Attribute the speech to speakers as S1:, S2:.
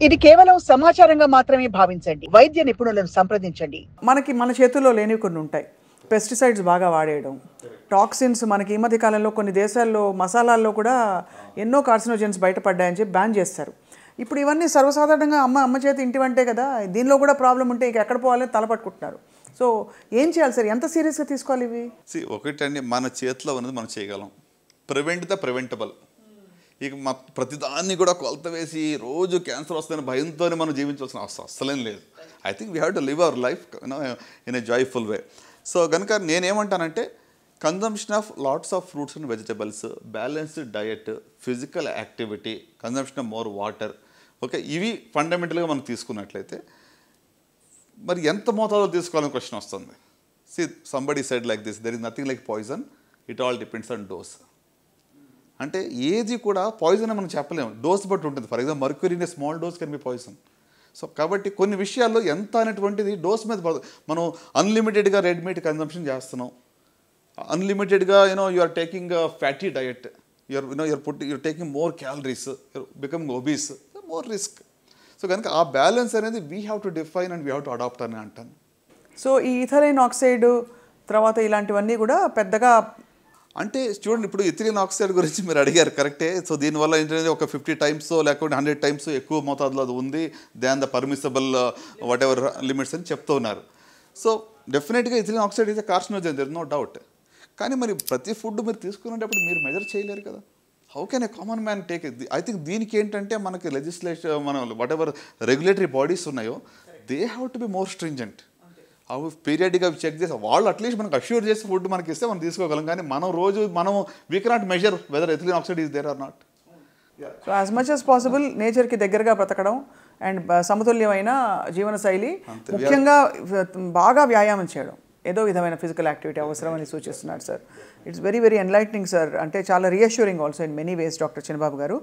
S1: ఇది కేవలం సమాచారంగా మాత్రమే భావించండి. వైద్య నిపుణులను సంప్రదించండి.
S2: మన చేతుల్లో లేనివి కొన్ని ఉంటాయి. పెస్టిసైడ్స్ బాగా వాడేయడం, టాక్సిన్స్. మనకి ఈ మధ్య కాలంలో కొన్ని దేశాల్లో మసాలాల్లో కూడా ఎన్నో కార్సినోజెన్స్ బయటపడ్డాయని చెప్పి బ్యాన్ చేస్తారు. ఇప్పుడు ఇవన్నీ సర్వసాధారణంగా అమ్మ చేతి ఇంటి వంటే కదా, దీనిలో కూడా ప్రాబ్లం ఉంటే ఇక ఎక్కడ పోవాలని తలపట్టుకుంటున్నారు. సో ఏం చేయాలి సార్? ఎంత సీరియస్గా తీసుకోవాలి ఇవి?
S3: ఒకటండి, మన చేతిలో ఉన్నది మనం చేయగలం. Prevent the preventable. ఇక ప్రతిదాన్ని కూడా కొలత వేసి రోజు క్యాన్సర్ వస్తుందని భయంతోనే మనం జీవించాల్సిన అవసరం అస్సలేం లేదు. I think we have to live our life in a joyful way. So కనుక నేనేమంటానంటే, consumption of lots of fruits and vegetables, balanced diet, physical activity, consumption of more water, okay, ఇవి ఫండమెంటల్గా మనం తీసుకున్నట్లయితే మరి ఎంత మోతాదులో తీసుకోవాలని క్వశ్చన్ వస్తుంది. See somebody said like this, there is nothing like poison, it all depends on dose. అంటే ఏది కూడా పాయిజన్ అని మనం చెప్పలేము, డోస్ బట్టి ఉంటుంది. For example mercury in a small dose can be poison. So కాబట్టి కొన్ని విషయాల్లో ఎంత అనేటువంటిది డోస్ మీద మనం అన్లిమిటెడ్గా రెడ్ మీట్ కన్జంప్షన్ చేస్తున్నాం, అన్లిమిటెడ్గా you are taking fatty diet, you are taking more calories, you are becoming obese, more risk. So కనుక ఆ బ్యాలెన్స్ అనేది we have to define and we have to adapt అని అంటాను.
S2: సో ఈ ఇథైలిన్ ఆక్సైడ్ తర్వాత ఇలాంటివన్నీ కూడా పెద్దగా
S3: అంటే చూడండి, ఇప్పుడు ఇథిలిన్ ఆక్సైడ్ గురించి మీరు అడిగారు, కరెక్టే. సో దీనివల్ల ఏంటంటే ఒక 50 times లేకపోతే 100 times ఎక్కువ మోతాదులో అది ఉంది than the permissible whatever limits అని చెప్తూ ఉన్నారు. సో డెఫినెట్గా ethylene oxide is a carcinogen, there is no doubt. కానీ మరి ప్రతి ఫుడ్ మీరు తీసుకునేటప్పుడు మీరు మెజర్ చేయలేరు కదా. How can a common man take it? I think దీనికి ఏంటంటే మనకి లెజిస్లేషన్, మన వాట్ ఎవర్ రెగ్యులేటరీ బాడీస్ ఉన్నాయో, they have to be more stringent. అవి పీరియడ్గా చెక్ చేసి వాళ్ళు అట్లీస్ట్ మనకు అష్యూర్ చేసి ఫుడ్ మనకి ఇస్తే మనం తీసుకోగలం. కానీ మనం we cannot measure whether ethylene oxide is there or not.
S2: So as much as possible నేచర్కి దగ్గరగా బ్రతకడం అండ్ సమతుల్యమైన జీవనశైలి, ముఖ్యంగా బాగా వ్యాయామం చేయడం, ఏదో విధమైన ఫిజికల్ యాక్టివిటీ అవసరమని సూచిస్తున్నారు sir. It's very very enlightening sir. అంటే చాలా reassuring also in many ways doctor Chinnababu గారు.